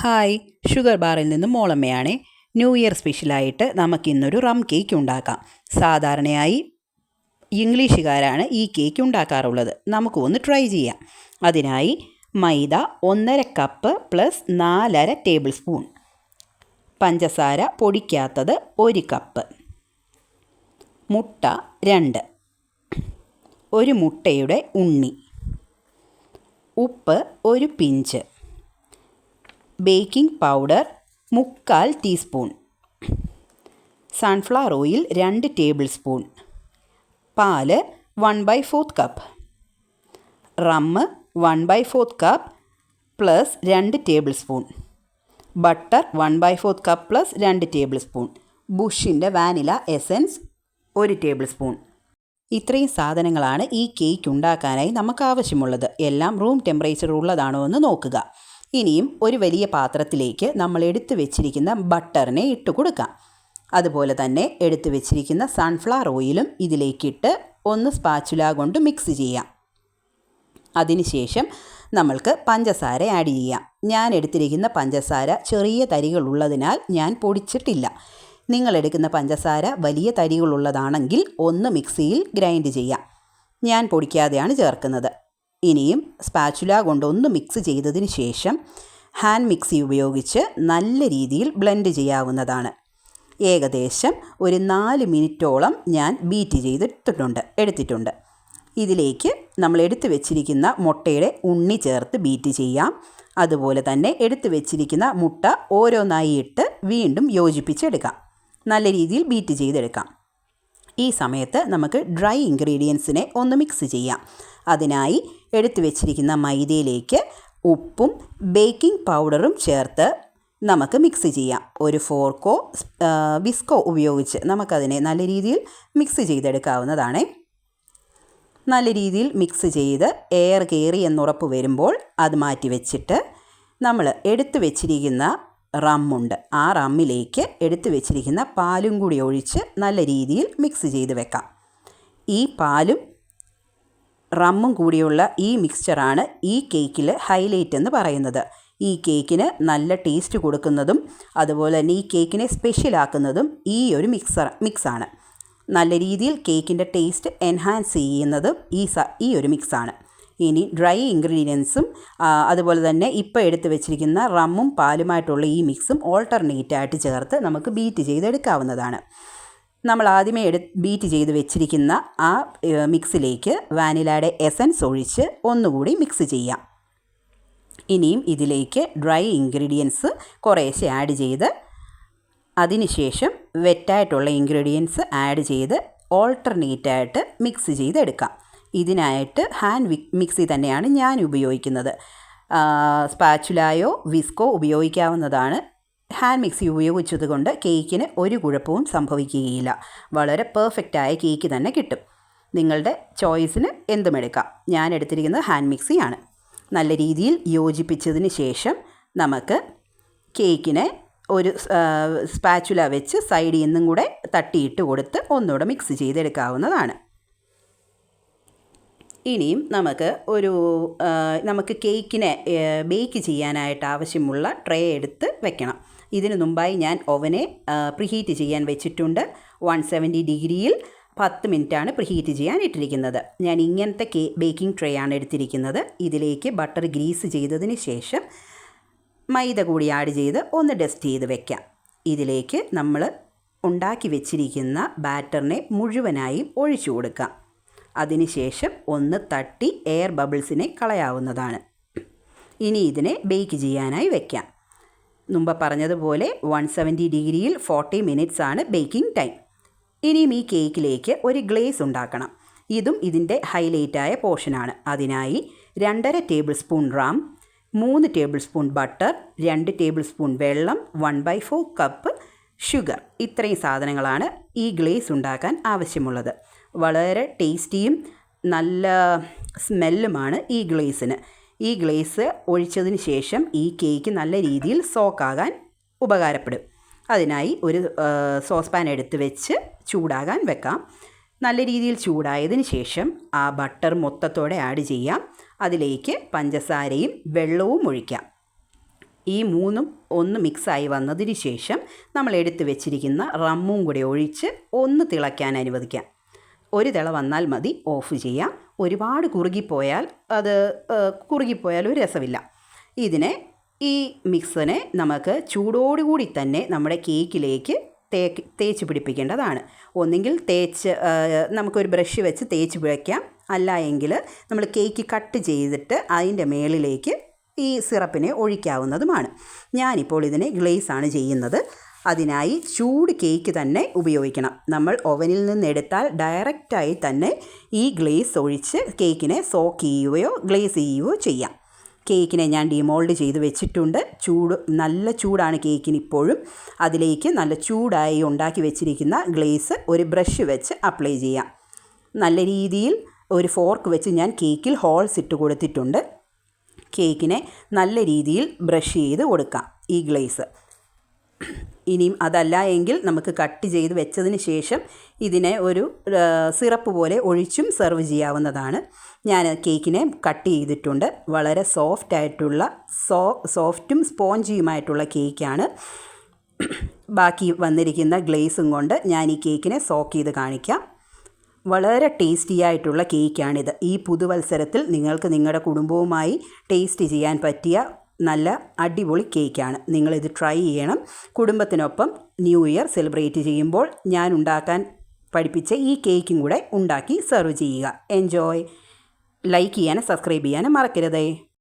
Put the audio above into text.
Hi, sugar ബാറിൽ നിന്നും മോളമ്മയാണ്. New year സ്പെഷ്യലായിട്ട് നമുക്കിന്നൊരു റം കേക്ക് ഉണ്ടാക്കാം. സാധാരണയായി ഇംഗ്ലീഷുകാരാണ് ഈ കേക്ക് ഉണ്ടാക്കാറുള്ളത്. നമുക്ക് ഒന്ന് ട്രൈ ചെയ്യാം. അതിനായി മൈദ 1.5 കപ്പ് പ്ലസ് 4.5 ടേബിൾ സ്പൂൺ, പഞ്ചസാര പൊടിക്കാത്തത് 1 കപ്പ്, മുട്ട 2, ഒരു മുട്ടയുടെ ഉണ്ണി, ഉപ്പ് 1 pinch, baking powder 3/4 teaspoon, sunflower oil 2 tablespoon, പാല് 1/4 cup, rum 1/4 cup plus 2 tablespoon, butter 1/4 cup plus 2 tablespoon, ബുഷിൻ്റെ വാനില എസൻസ് 1 ടേബിൾ സ്പൂൺ. ഇത്രയും സാധനങ്ങളാണ് ഈ കേക്ക് ഉണ്ടാക്കാനായി നമുക്ക് ആവശ്യമുള്ളത്. എല്ലാം റൂം ടെമ്പറേച്ചർ ഉള്ളതാണോ എന്ന് നോക്കുക. ഇനിയും ഒരു വലിയ പാത്രത്തിലേക്ക് നമ്മൾ എടുത്തു വെച്ചിരിക്കുന്ന ബട്ടറിനെ ഇട്ട് കൊടുക്കാം. അതുപോലെ തന്നെ എടുത്തു വെച്ചിരിക്കുന്ന സൺഫ്ലവർ ഓയിലും ഇതിലേക്കിട്ട് ഒന്ന് സ്പാച്ചുല കൊണ്ട് മിക്സ് ചെയ്യാം. അതിനുശേഷം നമ്മൾക്ക് പഞ്ചസാര ആഡ് ചെയ്യാം. ഞാൻ എടുത്തിരിക്കുന്ന പഞ്ചസാര ചെറിയ തരികളുള്ളതിനാൽ ഞാൻ പൊടിച്ചിട്ടില്ല. നിങ്ങളെടുക്കുന്ന പഞ്ചസാര വലിയ തരികളുള്ളതാണെങ്കിൽ ഒന്ന് മിക്സിയിൽ ഗ്രൈൻഡ് ചെയ്യാം. ഞാൻ പൊടിക്കാതെയാണ് ചേർക്കുന്നത്. ഇനിയും സ്പാച്ചുല കൊണ്ടൊന്ന് മിക്സ് ചെയ്തതിന് ശേഷം ഹാൻഡ് മിക്സി ഉപയോഗിച്ച് നല്ല രീതിയിൽ ബ്ലെൻഡ് ചെയ്യാവുന്നതാണ്. ഏകദേശം ഒരു 4 മിനിറ്റോളം ഞാൻ ബീറ്റ് എടുത്തിട്ടുണ്ട്. ഇതിലേക്ക് നമ്മൾ എടുത്തു വെച്ചിരിക്കുന്ന മുട്ടയുടെ ഉണ്ണി ചേർത്ത് ബീറ്റ് ചെയ്യാം. അതുപോലെ തന്നെ എടുത്തു വെച്ചിരിക്കുന്ന മുട്ട ഓരോന്നായി ഇട്ട് വീണ്ടും യോജിപ്പിച്ചെടുക്കാം. നല്ല രീതിയിൽ ബീറ്റ് ചെയ്തെടുക്കാം. ഈ സമയത്ത് നമുക്ക് ഡ്രൈ ഇൻഗ്രീഡിയൻസിനെ ഒന്ന് മിക്സ് ചെയ്യാം. അതിനായി എടുത്തു വെച്ചിരിക്കുന്ന മൈദയിലേക്ക് ഉപ്പും ബേക്കിംഗ് പൗഡറും ചേർത്ത് നമുക്ക് മിക്സ് ചെയ്യാം. ഒരു ഫോർക്കോ വിസ്കോ ഉപയോഗിച്ച് നമുക്കതിനെ നല്ല രീതിയിൽ മിക്സ് ചെയ്തെടുക്കാവുന്നതാണ്. നല്ല രീതിയിൽ മിക്സ് ചെയ്ത് എയർ കയറി എന്നുറപ്പ് വരുമ്പോൾ അത് മാറ്റി വെച്ചിട്ട് നമ്മൾ എടുത്തു വെച്ചിരിക്കുന്ന റമ്മുണ്ട്. ആ റമ്മിലേക്ക് എടുത്തു വെച്ചിരിക്കുന്ന പാലും കൂടി ഒഴിച്ച് നല്ല രീതിയിൽ മിക്സ് ചെയ്ത് വെക്കാം. ഈ പാലും റമ്മും കൂടിയുള്ള ഈ മിക്സ്ചറാണ് ഈ കേക്കിൽ ഹൈലൈറ്റ് എന്ന് പറയുന്നത്. ഈ കേക്കിന് നല്ല ടേസ്റ്റ് കൊടുക്കുന്നതും അതുപോലെ തന്നെ ഈ കേക്കിനെ സ്പെഷ്യലാക്കുന്നതും ഈ ഒരു മിക്സാണ്. നല്ല രീതിയിൽ കേക്കിൻ്റെ ടേസ്റ്റ് എൻഹാൻസ് ചെയ്യുന്നതും ഈ ഒരു മിക്സാണ്. ഇനി ഡ്രൈ ഇൻഗ്രീഡിയൻസും അതുപോലെ തന്നെ ഇപ്പോൾ എടുത്ത് വെച്ചിരിക്കുന്ന റമ്മും പാലുമായിട്ടുള്ള ഈ മിക്സും ഓൾട്ടർനേറ്റായിട്ട് ചേർത്ത് നമുക്ക് ബീറ്റ് ചെയ്തെടുക്കാവുന്നതാണ്. നമ്മൾ ആദ്യമേ ബീറ്റ് ചെയ്ത് വെച്ചിരിക്കുന്ന ആ മിക്സിലേക്ക് വാനിലയുടെ എസൻസ് ഒഴിച്ച് ഒന്നുകൂടി മിക്സ് ചെയ്യാം. ഇനിയും ഇതിലേക്ക് ഡ്രൈ ഇൻഗ്രീഡിയൻസ് കുറേശ്ശെ ആഡ് ചെയ്ത് അതിനുശേഷം വെറ്റായിട്ടുള്ള ഇൻഗ്രീഡിയൻസ് ആഡ് ചെയ്ത് ഓൾട്ടർനേറ്റായിട്ട് മിക്സ് ചെയ്തെടുക്കാം. ഇതിനായിട്ട് ഹാൻഡ് മിക്സി തന്നെയാണ് ഞാൻ ഉപയോഗിക്കുന്നത്. സ്പാച്ചുലായോ വിസ്കോ ഉപയോഗിക്കാവുന്നതാണ്. ഹാൻഡ് മിക്സി ഉപയോഗിച്ചതുകൊണ്ട് കേക്കിന് ഒരു കുഴപ്പവും സംഭവിക്കുകയില്ല. വളരെ പെർഫെക്റ്റായ കേക്ക് തന്നെ കിട്ടും. നിങ്ങളുടെ ചോയ്സിന് എന്തും എടുക്കാം. ഞാൻ എടുത്തിരിക്കുന്നത് ഹാൻഡ് മിക്സിയാണ്. നല്ല രീതിയിൽ യോജിപ്പിച്ചതിന് ശേഷം നമുക്ക് കേക്കിനെ ഒരു സ്പാച്ചുല വെച്ച് സൈഡിൽ നിന്നും കൂടെ തട്ടിയിട്ട് കൊടുത്ത് ഒന്നുകൂടെ മിക്സ് ചെയ്തെടുക്കാവുന്നതാണ്. ഇനിയും നമുക്ക് കേക്കിനെ ബേക്ക് ചെയ്യാനായിട്ട് ആവശ്യമുള്ള ട്രേ എടുത്ത് വെക്കണം. ഇതിനു മുമ്പായി ഞാൻ ഓവനെ പ്രീഹീറ്റ് ചെയ്യാൻ വെച്ചിട്ടുണ്ട്. 170 ഡിഗ്രിയിൽ 10 മിനിറ്റാണ് പ്രീഹീറ്റ് ചെയ്യാൻ ഇട്ടിരിക്കുന്നത്. ഞാൻ ഇങ്ങനത്തെ ബേക്കിംഗ് ട്രേ ആണ് എടുത്തിരിക്കുന്നത്. ഇതിലേക്ക് ബട്ടർ ഗ്രീസ് ചെയ്തതിന് ശേഷം മൈദ കൂടി ആഡ് ചെയ്ത് ഒന്ന് ഡസ്റ്റ് ചെയ്ത് വെക്കാം. ഇതിലേക്ക് നമ്മൾ ഉണ്ടാക്കി വെച്ചിരിക്കുന്ന ബാറ്ററിനെ മുഴുവനായും ഒഴിച്ചു കൊടുക്കാം. അതിനുശേഷം ഒന്ന് തട്ടി എയർ ബബിൾസിനെ കളയാവുന്നതാണ്. ഇനി ഇതിനെ ബേക്ക് ചെയ്യാനായി വെക്കാം. മുമ്പ് പറഞ്ഞതുപോലെ 170 ഡിഗ്രിയിൽ 40 മിനിറ്റ്സ് ആണ് ബേക്കിംഗ് ടൈം. ഇനിയും ഈ കേക്കിലേക്ക് ഒരു ഗ്ലേസ് ഉണ്ടാക്കണം. ഇതും ഇതിൻ്റെ ഹൈലൈറ്റായ പോർഷനാണ്. അതിനായി 2.5 table spoon Ram, 3 table spoon butter, 2 table spoon വെള്ളം, 1/4 കപ്പ് ഷുഗർ. ഇത്രയും സാധനങ്ങളാണ് ഈ ഗ്ലേസ് ഉണ്ടാക്കാൻ ആവശ്യമുള്ളത്. വളരെ ടേസ്റ്റിയും നല്ല സ്മെല്ലുമാണ് ഈ ഗ്ലേസിന്. ഈ ഗ്ലേസ് ഒഴിച്ചതിന് ശേഷം ഈ കേക്ക് നല്ല രീതിയിൽ സോക്കാകാൻ ഉപകാരപ്പെടും. അതിനായി ഒരു സോസ് പാൻ എടുത്ത് വെച്ച് ചൂടാകാൻ വെക്കാം. നല്ല രീതിയിൽ ചൂടായതിന് ശേഷം ആ ബട്ടർ മൊത്തത്തോടെ ആഡ് ചെയ്യാം. അതിലേക്ക് പഞ്ചസാരയും വെള്ളവും ഒഴിക്കാം. ഈ മൂന്നും ഒന്ന് മിക്സായി വന്നതിന് ശേഷം നമ്മൾ എടുത്തു വെച്ചിരിക്കുന്ന റമ്മും കൂടി ഒഴിച്ച് ഒന്ന് തിളയ്ക്കാൻ അനുവദിക്കാം. ഒരു തിള വന്നാൽ മതി, ഓഫ് ചെയ്യാം. ഒരുപാട് കുറുകിപ്പോയാൽ ഒരു രസമില്ല. ഈ മിക്സിനെ നമുക്ക് ചൂടോടുകൂടി തന്നെ നമ്മുടെ കേക്കിലേക്ക് തേച്ച് പിടിപ്പിക്കേണ്ടതാണ്. ഒന്നുകിൽ നമുക്കൊരു ബ്രഷ് വെച്ച് തേച്ച് പിടിക്കാം, അല്ല എങ്കിൽ നമ്മൾ കേക്ക് കട്ട് ചെയ്തിട്ട് അതിൻ്റെ മേളിലേക്ക് ഈ സിറപ്പിനെ ഒഴിക്കാവുന്നതുമാണ്. ഞാനിപ്പോൾ ഇതിനെ ഗ്ലേസാണ് ചെയ്യുന്നത്. അതിനായി ചൂട് കേക്ക് തന്നെ ഉപയോഗിക്കണം. നമ്മൾ ഓവനിൽ നിന്നെടുത്താൽ ഡയറക്റ്റായി തന്നെ ഈ ഗ്ലേസ് ഒഴിച്ച് കേക്കിനെ സോക്ക് ചെയ്യുകയോ ഗ്ലേസ് ചെയ്യുകയോ ചെയ്യാം. കേക്കിനെ ഞാൻ ഡിമോൾഡ് ചെയ്ത് വെച്ചിട്ടുണ്ട്. നല്ല ചൂടാണ് കേക്കിന് ഇപ്പോഴും. അതിലേക്ക് നല്ല ചൂടായി ഉണ്ടാക്കി വെച്ചിരിക്കുന്ന ഗ്ലേസ് ഒരു ബ്രഷ് വെച്ച് അപ്ലൈ ചെയ്യാം. നല്ല രീതിയിൽ ഒരു ഫോർക്ക് വെച്ച് ഞാൻ കേക്കിൽ ഹോൾസ് ഇട്ട് കൊടുത്തിട്ടുണ്ട്. കേക്കിനെ നല്ല രീതിയിൽ ബ്രഷ് ചെയ്ത് കൊടുക്കാം ഈ ഗ്ലേസ്. ഇനിയും അതല്ല എങ്കിൽ നമുക്ക് കട്ട് ചെയ്ത് വെച്ചതിന് ശേഷം ഇതിനെ ഒരു സിറപ്പ് പോലെ ഒഴിച്ചും സെർവ് ചെയ്യാവുന്നതാണ്. ഞാൻ കേക്കിനെ കട്ട് ചെയ്തിട്ടുണ്ട്. വളരെ സോഫ്റ്റും സ്പോഞ്ചിയുമായിട്ടുള്ള കേക്കാണ്. ബാക്കി വന്നിരിക്കുന്ന ഗ്ലേസും കൊണ്ട് ഞാൻ ഈ കേക്കിനെ സോക്ക് ചെയ്ത് കാണിക്കാം. വളരെ ടേസ്റ്റി ആയിട്ടുള്ള കേക്കാണിത്. ഈ പുതുവത്സരത്തിൽ നിങ്ങൾക്ക് നിങ്ങളുടെ കുടുംബവുമായി ടേസ്റ്റ് ചെയ്യാൻ പറ്റിയ നല്ല അടിപൊളി കേക്കാണ്. നിങ്ങളിത് ട്രൈ ചെയ്യണം. കുടുംബത്തിനൊപ്പം ന്യൂ ഇയർ സെലിബ്രേറ്റ് ചെയ്യുമ്പോൾ ഞാൻ ഉണ്ടാക്കാൻ പഠിപ്പിച്ച ഈ കേക്കും കൂടെ ഉണ്ടാക്കി സെർവ് ചെയ്യുക. എൻജോയ്. ലൈക്ക് ചെയ്യാനും സബ്സ്ക്രൈബ് ചെയ്യാനും മറക്കരുതേ.